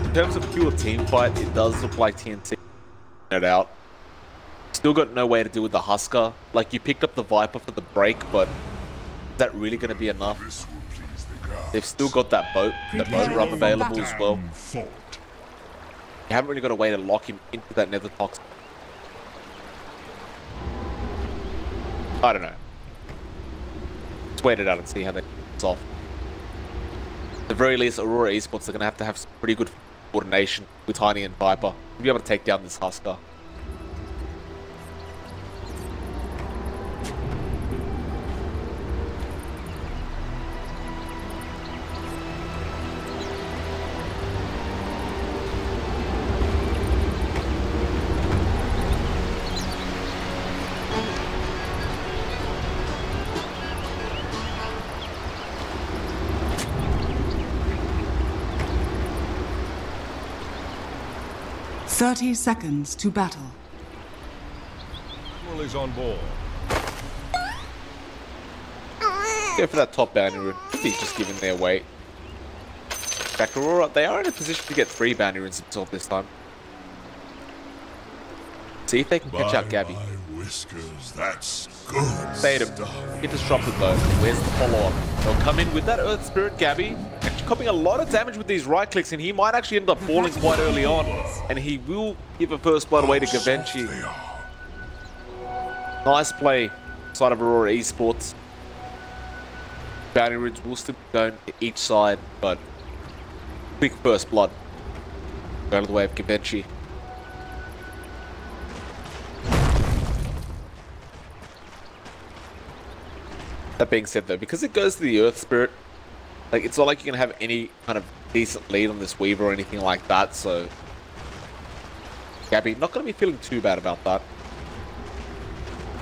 in terms of pure team fight, it does look like TNC it out. Still got no way to deal with the Husker. Like, you picked up the Viper for the break, but is that really going to be enough? They've still got that boat run available as well. You haven't really got a way to lock him into that nether toxin. I don't know. Let's wait it out and see how they off. At the very least, Aurora Esports are going to have some pretty good coordination with Tiny and Viper to be able to take down this Husker. "30 seconds to battle." Admiral is on board. Go for that top bounty rune. He's just giving their weight. In fact, Aurora, they are in a position to get 3 bounty runes themselves this time. See if they can catch out Gabby. Whiskers, that's good. Fade him. Get disrupted though. Where's the follow-up? They'll come in with that Earth Spirit Gabby. Actually copying a lot of damage with these right clicks, and he might actually end up falling quite early on. And he will give a first blood away to Gavenchi. Nice play side of Aurora Esports. Bounty runes will still be going to each side, but quick first blood. Going to the way of Gavenchi. That being said though, because it goes to the Earth Spirit, like, it's not like you can have any kind of decent lead on this Weaver or anything like that, so Gabby not going to be feeling too bad about that.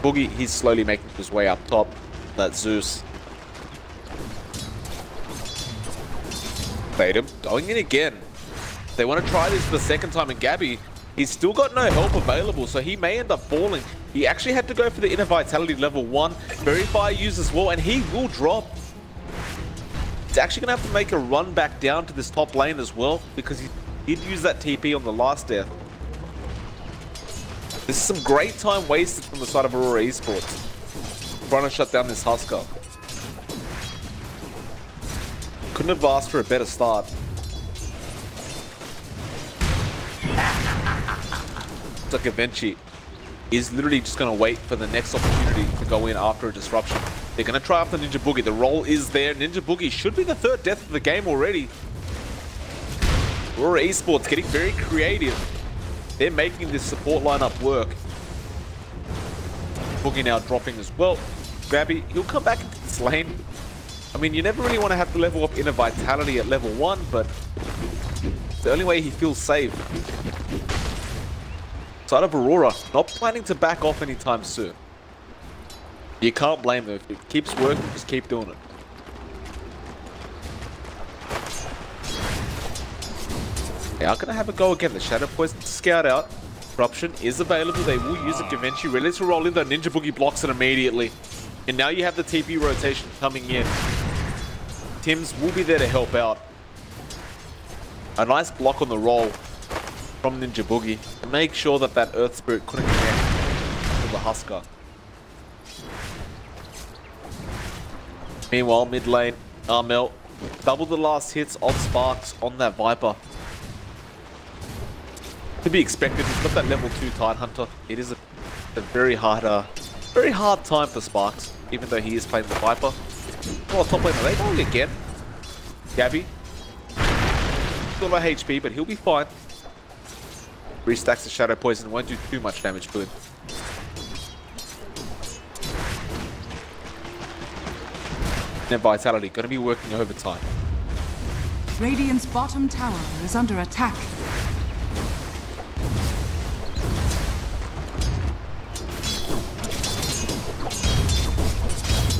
Boogie, he's slowly making his way up top. That Zeus. Fade him. Going in again. They want to try this for the second time, and Gabby, he's still got no help available, so he may end up falling. He actually had to go for the Inner Vitality level 1. Very fire use as well, and he will drop. He's actually going to have to make a run back down to this top lane as well, because he did use that TP on the last death. This is some great time wasted from the side of Aurora Esports. Trying to shut down this Husker. Couldn't have asked for a better start. It's like Gavenchi is literally just going to wait for the next opportunity to go in after a disruption. They're going to try after Ninja Boogie. The roll is there. Ninja Boogie should be the 3rd death of the game already. Aurora Esports getting very creative. They're making this support lineup work. Boogie now dropping as well. Gabby, he'll come back into this lane. I mean, you never really want to have to level up Inner Vitality at level 1, but it's the only way he feels safe. Side of Aurora, not planning to back off anytime soon. You can't blame them. If it keeps working, just keep doing it. They are going to have a go again. The Shadow Poison to scout out. Corruption is available. They will use it. Gavenchi ready to roll in. The Ninja Boogie blocks it immediately. And now you have the TP rotation coming in. Tims will be there to help out. A nice block on the roll from Ninja Boogie to make sure that that Earth Spirit couldn't connect to the Husker. Meanwhile, mid lane, Armel double the last hits of Sparks on that Viper. To be expected, he's got that level 2 Tidehunter. It is a very hard time for Sparks, even though he is playing the Viper. Oh, top lane, are they going again? Gabby. Still low HP, but he'll be fine. Restacks the Shadow Poison, won't do too much damage to him. Inner Vitality, going to be working overtime. Radiant's bottom tower is under attack.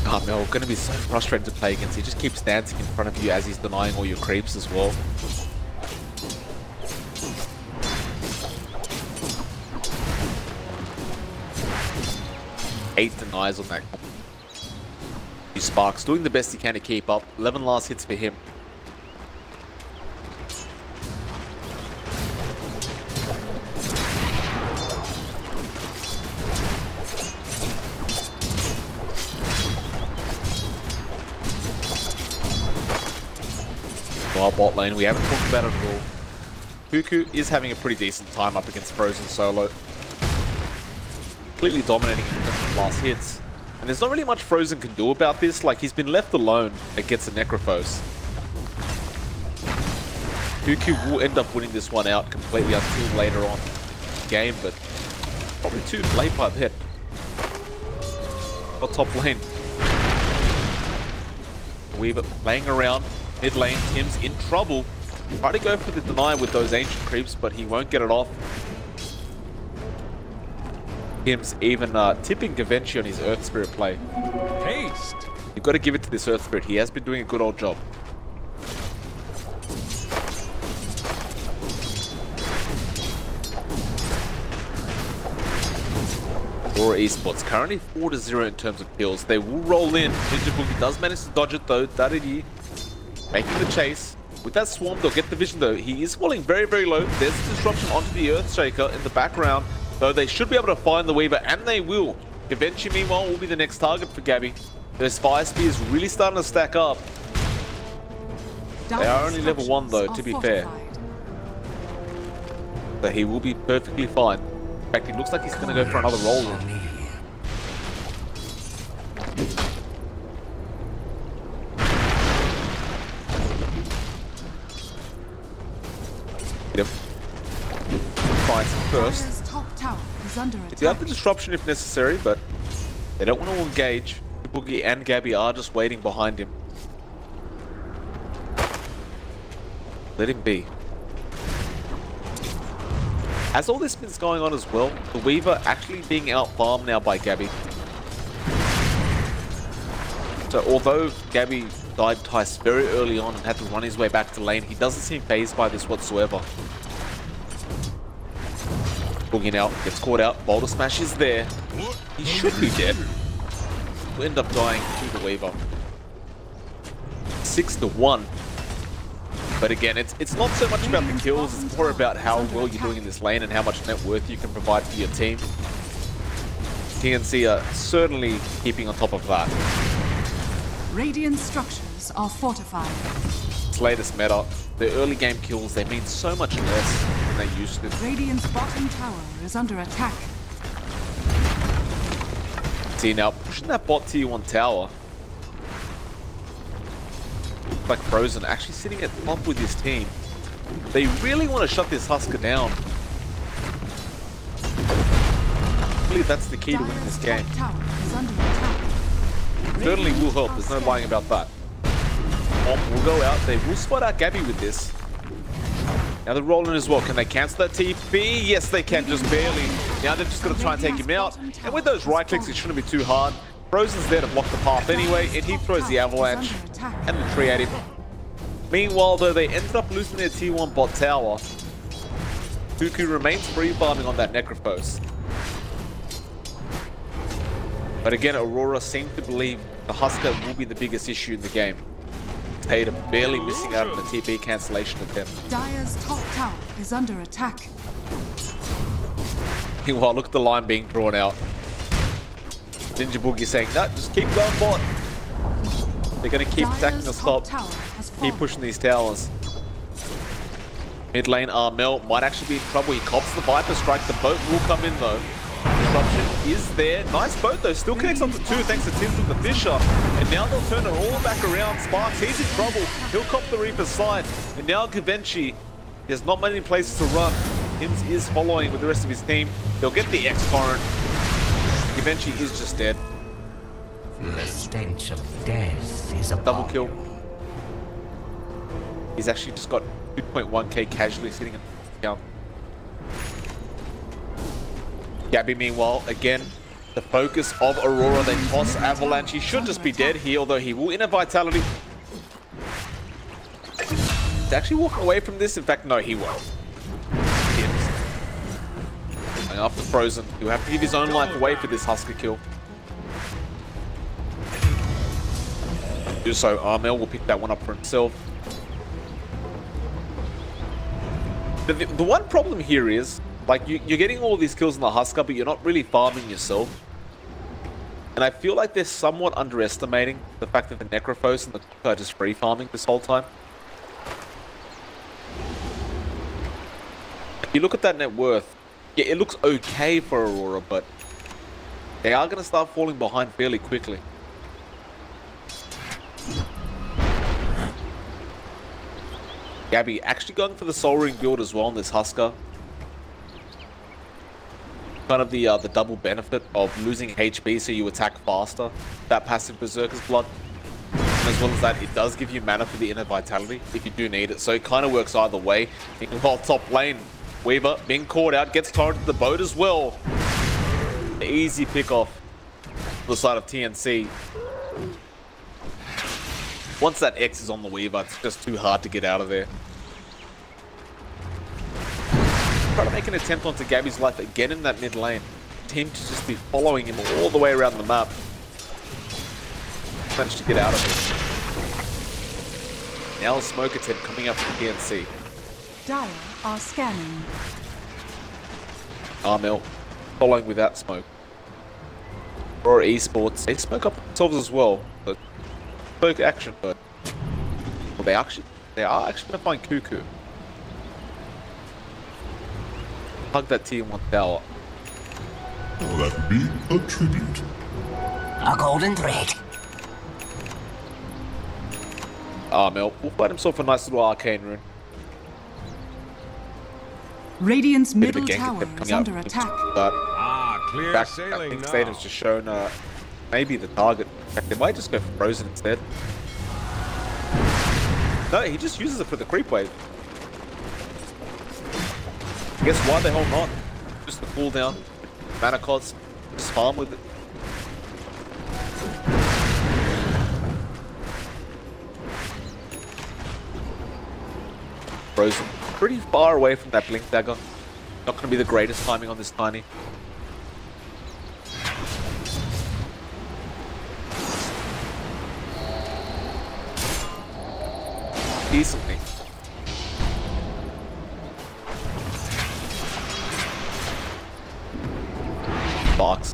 Carlo, going to be so frustrating to play against. He just keeps dancing in front of you as he's denying all your creeps as well. Eight denies on that. Sparks doing the best he can to keep up. 11 last hits for him. our bot lane. We haven't talked about it at all. Kuku is having a pretty decent time up against Frozen solo. Completely dominating in terms of last hits. And there's not really much Frozen can do about this. Like, he's been left alone against the Necrophos. Kuku will end up winning this one out completely until later on in the game, but probably too late by then. Got top lane. Weaver playing around mid lane. Tim's in trouble. Try to go for the deny with those ancient creeps, but he won't get it off. Tim's even tipping Gavenchi on his Earth Spirit play. Haste. You've got to give it to this Earth Spirit. He has been doing a good old job. Aurora Esports currently 4-0 in terms of kills. They will roll in. Ninja Boogie does manage to dodge it though. Daddy making the chase. With that swarm, they'll get the vision though. He is falling very, very low. There's a disruption onto the Earthshaker in the background. Though they should be able to find the Weaver, and they will. Gavenchi, meanwhile, will be the next target for Gabby. Those Fire Spears really starting to stack up. They are only level 1 though, to be fair. So he will be perfectly fine. In fact, it looks like he's going to go for another roll. Get him. Finds him first. They have the disruption if necessary, but they don't want to engage. Boogie and Gabby are just waiting behind him. Let him be. As all this been going on as well, the Weaver actually being out-farmed now by Gabby. So although Gabby died twice very early on and had to run his way back to lane, he doesn't seem phased by this whatsoever. Boogie now gets caught out. Boulder Smash is there. He should be dead. Will end up dying to the Weaver. 6-1. But again, it's not so much about the kills, it's more about how well you're doing in this lane and how much net worth you can provide for your team. TNC are certainly keeping on top of that. Radiant structures are fortified. This latest meta, the early game kills, they mean so much less than they used to. Radiant's bottom tower is under attack. See now, pushing that bot tier 1 tower. Like Frozen actually sitting at top with his team. They really want to shut this Husker down. I believe that's the key to winning this game. Certainly will help, there's no lying about that. Bomb will go out, they will spot out Gabby with this. Now they're rolling as well. Can they cancel that TP? Yes, they can, just barely. Now they're just going to try and take him out. And with those right clicks, it shouldn't be too hard. Frozen's there to block the path anyway, and he throws the avalanche and the tree at him. Meanwhile, though, they ended up losing their tier 1 bot tower. Kuku remains free farming on that Necrophos. But again, Aurora seemed to believe the Husker will be the biggest issue in the game. Tater barely missing out on the TP cancellation attempt. Dire's top tower is under attack. Meanwhile, look at the line being drawn out. Ninja Boogie saying, no, just keep going bot. They're going to keep attacking the stop. Keep pushing these towers. Mid lane, Armel might actually be in trouble. He cops the Viper Strike. The boat will come in though. Disruption is there. Nice boat though. Still connects onto 2 thanks to Tims with the Fisher. And now they'll turn it all back around. Sparks, he's in trouble. He'll cop the Reaper's side. And now Gavenchi, there's not many places to run. Tims is following with the rest of his team. They'll get the X-Torrent. Gavenchi is just dead. The stench of death is a double kill. He's actually just got 2.1k casually sitting in the account. Gabby, meanwhile, again, the focus of Aurora. They toss Avalanche. He should just be dead here, although he will inner Vitality. He's actually walking away from this. In fact, no, he won't. Going after Frozen. He'll have to give his own life away for this Husker kill. Do so, Armel will pick that one up for himself. The one problem here is, like, you're getting all these kills in the Husker, but you're not really farming yourself. And I feel like they're somewhat underestimating the fact that the Necrophos and the Kuku are just free farming this whole time. You look at that net worth, yeah, it looks okay for Aurora, but they are going to start falling behind fairly quickly. Gabby actually going for the Soul Ring build as well in this Husker. Kind of the double benefit of losing HP so you attack faster. That passive Berserker's Blood. And as well as that, it does give you mana for the Inner Vitality if you do need it. So it kind of works either way. While top lane, Weaver being caught out, gets torrented to the boat as well. Easy pick off the side of TNC. Once that X is on the Weaver, it's just too hard to get out of there. Try to make an attempt onto Gabby's life again in that mid lane. Team to just be following him all the way around the map. Managed to get out of it. Now a smoke attempt coming up from TNC. Dire are scanning. Armel following without smoke. Aurora Esports, they smoke up themselves as well. But smoke action, but well, they are actually going to find Kuku. Hug that T1 tower. Will that be a tribute? A golden thread. Armel will find himself a nice little arcane rune. Radiant's Bit of a middle gank tower attempt is coming under out. attack. But Clear back, I sailing think now. Stadium's just shown maybe the target. They might just go for Frozen instead. No, he just uses it for the creep wave. I guess why they hold on? Just the cooldown, mana cost, just farm with it. Frozen pretty far away from that blink dagger. Not going to be the greatest timing on this tiny. Decently. Box.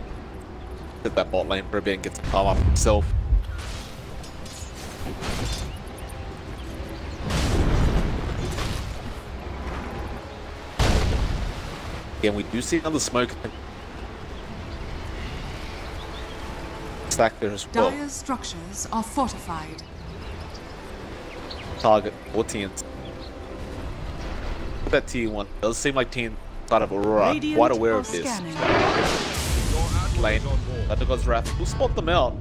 Hit that bot lane for a bit and gets the farm up himself. Again, we do see another smoke stack there as well. Dire's structures are fortified. Target or TNC. That T1 does seem like team side of Aurora Radiant quite aware are of this. scanning. Lane, God's Wrath will spot them out.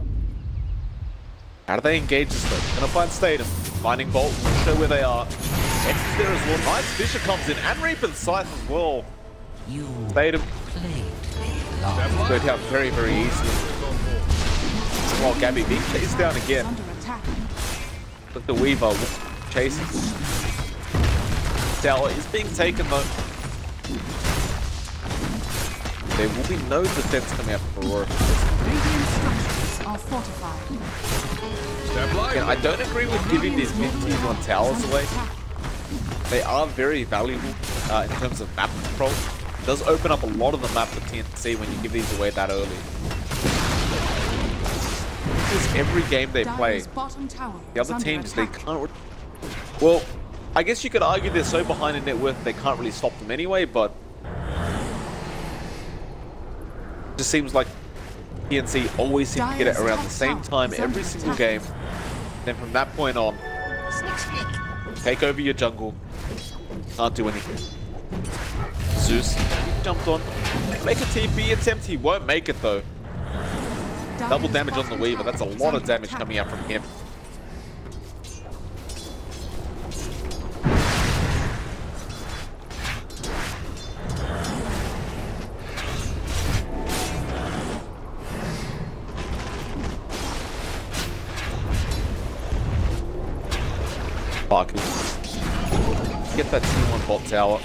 How do they engage this though? Gonna find Statham. Finding Bolt, will show where they are. X is there as well. Nice Fisher comes in and Reaper's Scythe as well. You Statham played me long. go down very, very easily. While Gabby being chased down again. Under attack. But the Weaver chasing. Tower is being taken though. There will be no defense coming out from Aurora. Radiant structures are fortified. Again, I don't agree with giving these mid-T1 towers away. They are very valuable in terms of map control. It does open up a lot of the map for TNC when you give these away that early. Because every game they play, Dire's bottom tower the is other under teams, they attack. can't... Well, I guess you could argue they're so behind in net worth they can't really stop them anyway, but... It just seems like TNC always seem to get it around the same time every single game. Then from that point on, take over your jungle. Can't do anything. Zeus jumped on. Make a TP attempt. He won't make it though. Double Dire's damage on the bottom Weaver. tower That's a is lot of under damage attack. coming out from him. Fuck. Get that T1 bot tower.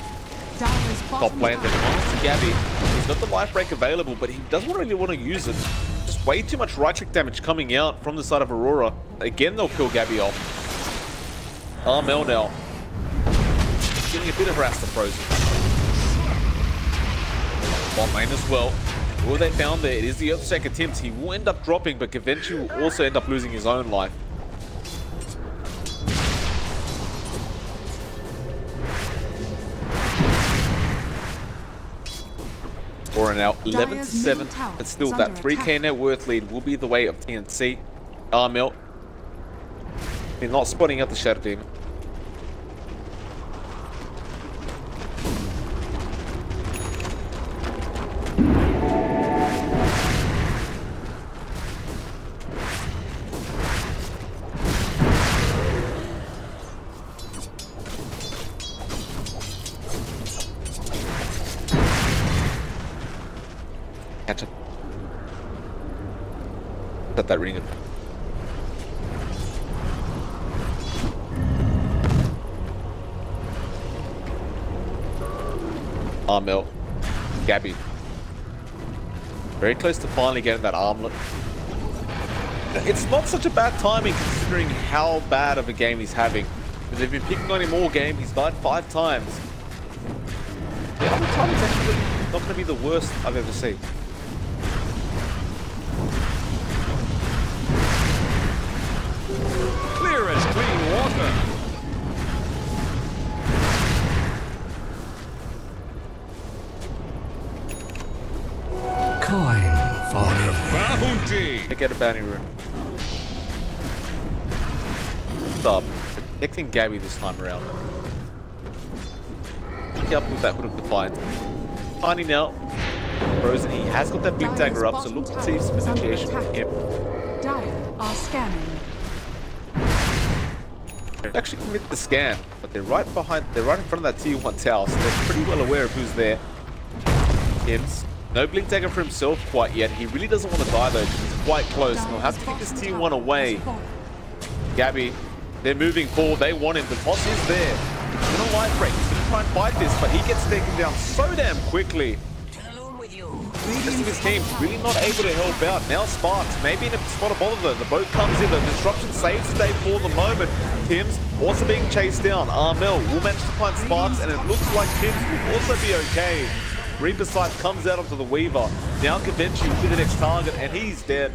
Dire's Top bottom lane, then tower. on to Gabby. He's got the life break available, but he doesn't really want to use it. Just way too much right click damage coming out from the side of Aurora. Again, they'll kill Gabby off. Armel now. Getting a bit of harassed to Frozen. Bot lane as well. Who they found there, it is the Earthshaker attempt. He will end up dropping, but eventually will also end up losing his own life. Or now 11-7, but still that 3k net worth lead will be the way of TNC. Armel, they're not spotting out the Shadow Demon. Catch up. Set that ring. Armel. Gabby. Very close to finally getting that armlet. It's not such a bad timing considering how bad of a game he's having. Because they've been picking on him all game. He's died 5 times. The other time is actually not going to be the worst I've ever seen. Clear as clean water. Coin for me. Bounty. They get a bounty rune. Stop. Protecting Gabby this time around. Pick up with that Hood of Defiance. Tiny now. Frozen. He has got that big dagger up, so look to see some initiation from him. Dire are scanning. They actually commit the scan, but they're right behind. They're right in front of that T1 tower, so they're pretty well aware of who's there. Hims. No blink dagger for himself quite yet. He really doesn't want to die though, because he's quite close, and he'll have to keep his T1 away. Gabby, they're moving forward. They want him. The toss is there. He's gonna life break. He's gonna try and fight this, but he gets taken down so damn quickly. The rest of his team really not able to help out. Now Sparks, maybe in a spot of bother though. The boat comes in, the disruption saves the day for the moment. Tim's also being chased down. Armel will manage to find Sparks, and it looks like Tim's will also be okay. Reaper Sight comes out onto the Weaver. Now Gavinci will be the next target, and he's dead.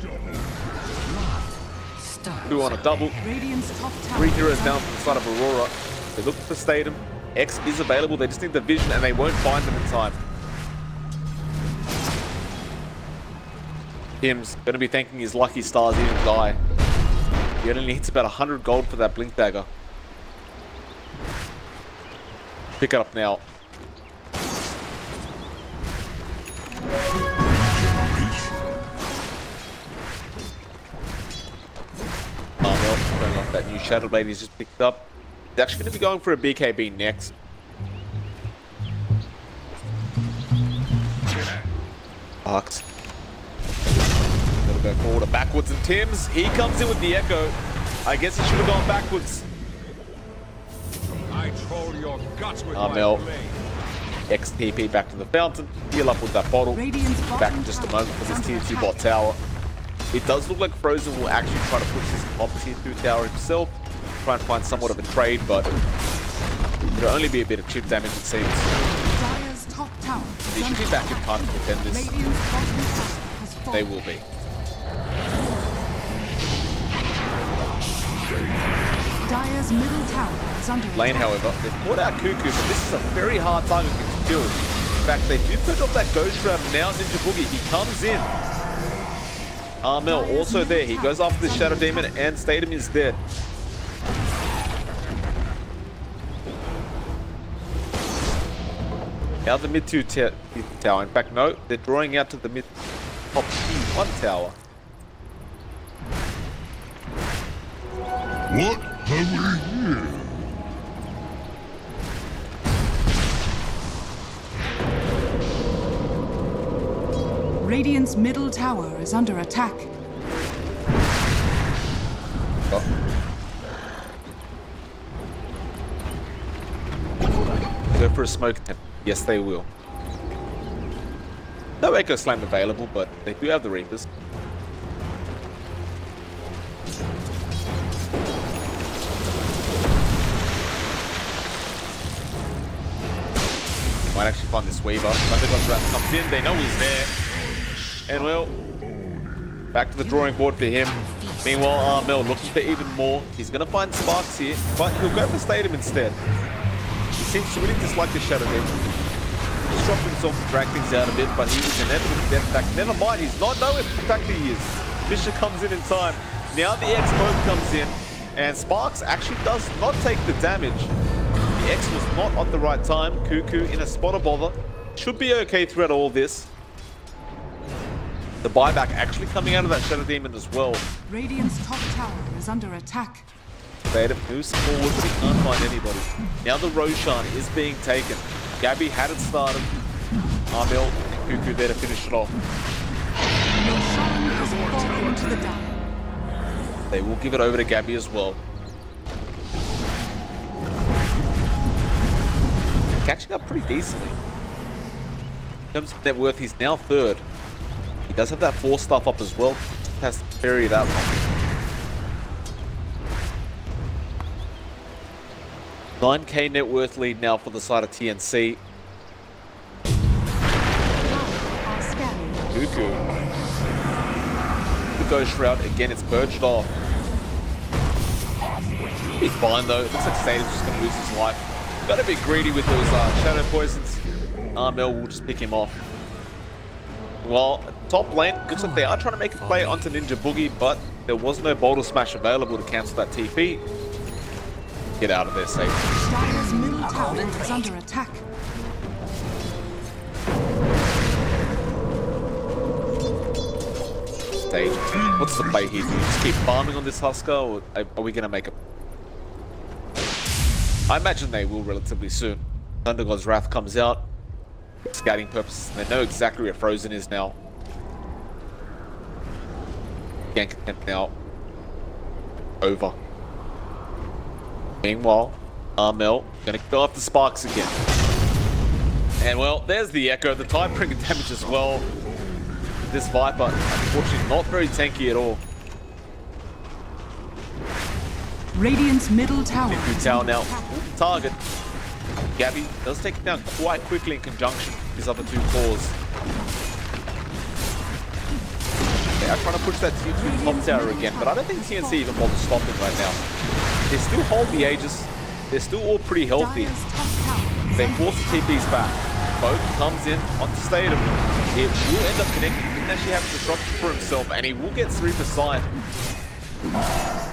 2 on a double. 3 heroes down from the side of Aurora. They're looking for Statham. X is available. They just need the vision, and they won't find them in time. Tim's going to be thanking his lucky stars he didn't die. He only needs about 100 gold for that blink dagger. Pick it up now. Showing off that new Shadow Blade he's just picked up. He's actually going to be going for a BKB next. Arcs. Gotta go forward or backwards, and Tim's, he comes in with the Echo. I guess he should have gone backwards. I troll your guts with Armel. my blade. XTP back to the fountain. Heal up with that bottle. Back in just a moment for this TNC bot tower. It does look like Frozen will actually try to push this top tier 2 tower himself. Try and find somewhat of a trade, but it'll only be a bit of chip damage it seems. Dire's top tower. They should be back in time to defend this. They will be. Dire's middle tower is under Lane, however, they've caught out Kuku, but this is a very hard target to kill. In fact, they do put off that Ghost Trap. Now Ninja Boogie, he comes in. Armel also there. He goes after the Shadow Demon, and Statham is dead. Now the mid 2 tower. In fact, no, they're drawing out to the mid top T1 tower. What have we here? Radiant's middle tower is under attack. Oh. Go for a smoke attempt. Yes, they will. No Echo Slam available, but they do have the Reapers. Might actually find this Weaver. Thundergod's Wrath comes in. They know he's there. And well, back to the drawing board for him. Meanwhile, Armel looking for even more. He's going to find Sparks here, but he'll go for Statham instead. He seems to really dislike the Shadow Demon. disrupt himself to drag things out a bit, but he was inevitably dead. In fact, never mind, he's not knowing. In fact, he is. Fisher comes in time. Now the X-Boat comes in, and Sparks actually does not take the damage. The X was not at the right time. Kuku in a spot of bother. Should be okay throughout all this. The buyback actually coming out of that Shadow Demon as well. Radiant's top tower is under attack. Vader moves forward, but he can't find anybody. Now the Roshan is being taken. Gabby had it started. Armel and Kuku there to finish it off. Roshan has fallen to the Dire. They will give it over to Gabby as well. Catching up pretty decently. In terms of net worth, he's now third. He does have that 4 stuff up as well. Just has to carry that one. 9k net worth lead now for the side of TNC. Kuku. The Ghost Shroud, again, it's purged off. He's fine though. It looks like Sadie's just going to lose his life. Gotta be greedy with those Shadow Poisons. Armel will just pick him off. Well, top lane, looks like they are trying to make a play onto Ninja Boogie, but there was no Boulder Smash available to cancel that TP. Get out of there, safe. Dire's middle tower is under attack. Stage. What's the play here? Do you just keep farming on this Husker, or are we going to make a... I imagine they will relatively soon. Thunder God's Wrath comes out. Scouting purposes. They know exactly where Frozen is now. Gank attempt now. Over. Meanwhile, Armel gonna go after Sparks again. And well, there's the Echo. The Tidebringer damage as well. This Viper, unfortunately, not very tanky at all. Radiant's middle tower is Tower under now. attack. Target. Gabby does take it down quite quickly in conjunction with his other 2 cores. They are trying to push that tier 2 top tower again, but I don't think TNC even bothers stopping right now. They still hold the Aegis. They're still all pretty healthy. Dire's top tower is They under force the TPs back. Boat comes in onto Statum. He will end up connecting. He didn't actually have disruption for himself, and he will get 3%.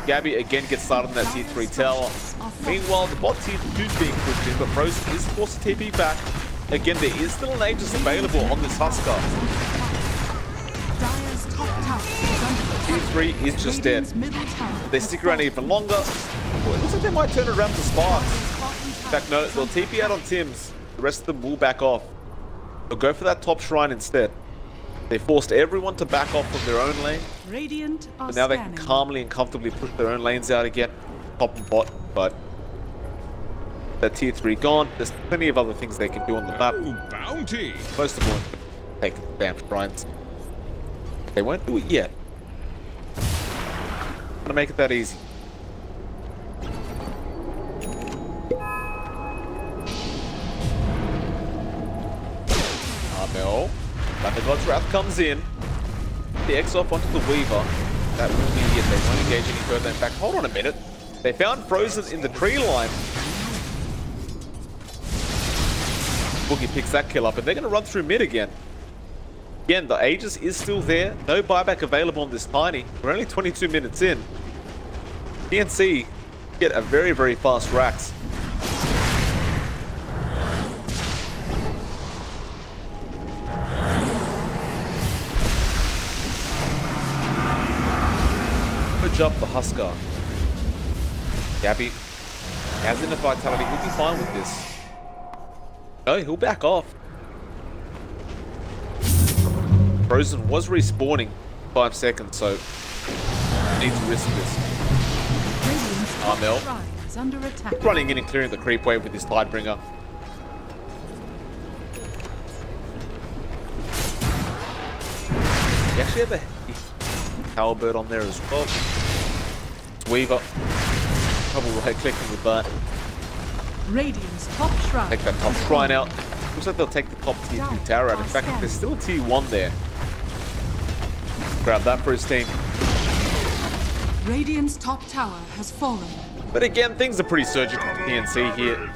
Gabby again gets started on that tier 3 tower. Meanwhile, the bot tier 2 is being pushed in, but Frozen is forced to TP back. Again, there is still an Aegis available on this Husker. Dire's top tower is under Tier attack. 3 is just dead. Radiant's middle tower They has stick around fallen. even longer. Well, it looks like they might turn it around to Sparks. In fact, no, they'll TP out on Tim's. The rest of them will back off. They'll go for that top shrine instead. They forced everyone to back off from their own lane. Radiant are But now they can scanning. calmly and comfortably push their own lanes out again. Top and bot, but that tier 3 gone. There's plenty of other things they can do on the map. Ooh, bounty. Most of all, take the damn shrines. They won't do it yet. Gonna make it that easy. Armel. Thunder God's Wrath comes in. The X off onto the Weaver. That will be it. They won't engage any further. In fact, hold on a minute. They found Frozen in the tree line. Boogie picks that kill up, and they're going to run through mid again. Again, the Aegis is still there. No buyback available on this Tiny. We're only 22 minutes in. TNC get a very, very fast Rax. Push up the Husker. Gabby has enough vitality. He'll be fine with this. No, he'll back off. Frozen was respawning 5 seconds, so need to risk this. Radiant's top Armel shrine is under attack. running in and clearing the creep wave with his Tidebringer. He actually have a Halberd on there as well. Weaver. Trouble right clicking with that. Radiant's top shrine. Take that top shrine out. Looks like they'll take the top tier 2 tower out. In fact, there's still a tier 1 there. Grab that for his team. Radiant's top tower has fallen. But again, things are pretty surgical for TNC here.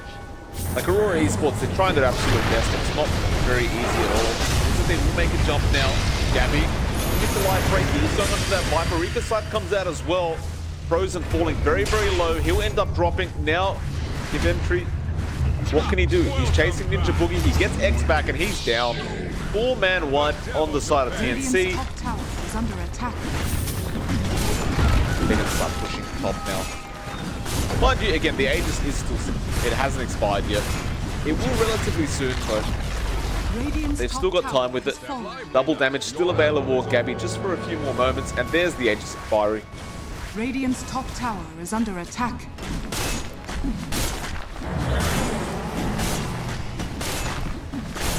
Like Aurora Esports, they're trying their absolute best. It's not very easy at all. They will make a jump now. Gabby, get the life break. He's going onto that Viper. Rika sight comes out as well. Frozen falling very, very low. He'll end up dropping. Now, Inventory, what can he do? He's chasing Ninja Boogie. He gets X back and he's down. 4-man wipe on the side of TNC. Radiant's top tower is under attack. They're going to start pushing top now. Mind you, again, the Aegis is still... It hasn't expired yet. It will relatively soon, though. Radiant's They've still got time with it. Double damage still available with Gabby just for a few more moments. And there's the Aegis expiry. Radiant's top tower is under attack.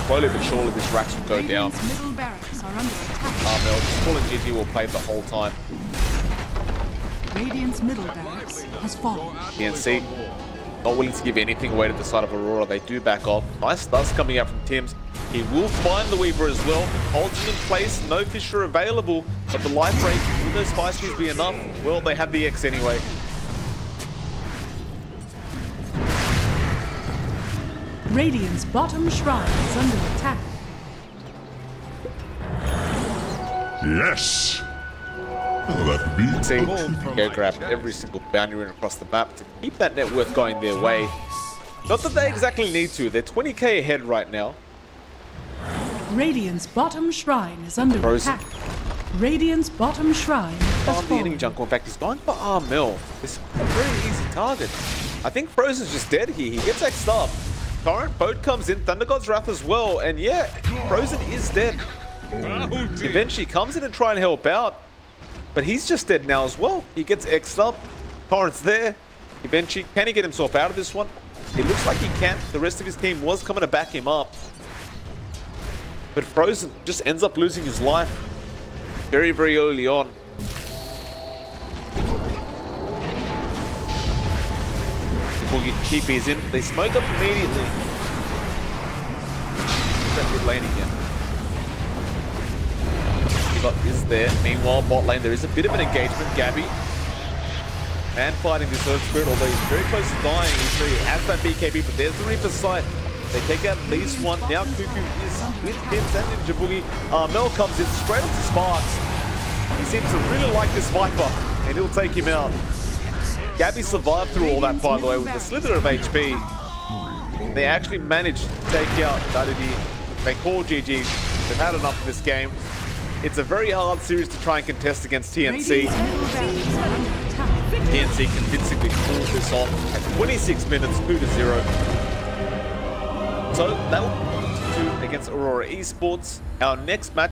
Slowly but surely, this Rax will go down. Radiant's middle barracks are under attack. Armel just calling GG will play the whole time. Radiant's middle barracks has fallen. TNC not willing to give anything away to the side of Aurora. They do back off. Nice dust coming out from Tim's. He will find the Weaver as well. Holds him in place. No Fisher available. But the life break, will those Spices be enough? Well, they have the X anyway. Radiant's bottom shrine is under attack. Yes! Let me See, go grab every single boundary across the map to keep that net worth going their way. Not that they exactly need to. They're 20k ahead right now. Radiant's bottom shrine is under Frozen. attack. Radiant's bottom shrine has On the inning fallen. jungle. In fact, he's going for Armel. It's a very easy target. I think Frozen's just dead here. He gets X'd up. Torrent boat comes in. Thunder God's Wrath as well. And yeah, Frozen is dead. Eventually comes in and try and help out. But he's just dead now as well. He gets X'd up. Torrent's there. Eventually, can he get himself out of this one? It looks like he can. The rest of his team was coming to back him up. But Frozen just ends up losing his life very, very early on. Boogie TP's in. They smoke up immediately. That mid lane again. Is there. Meanwhile, bot lane, there is a bit of an engagement. Gabby, man fighting this Earth Spirit, although he's very close to dying. He has that BKB, but there's the Reaper's sight. They take out at least one. Now Kuku is with Pims and Ninja Boogie. Mel comes in straight onto Sparks. He seems to really like this Viper, and he'll take him out. Gabby survived through all that, by the way, with a slither of HP. They actually managed to take out Daddy. They call GG. They've had enough of this game. It's a very hard series to try and contest against TNC. TNC convincingly pulled this off at 26 minutes, 2-0. So that will be against Aurora Esports. Our next match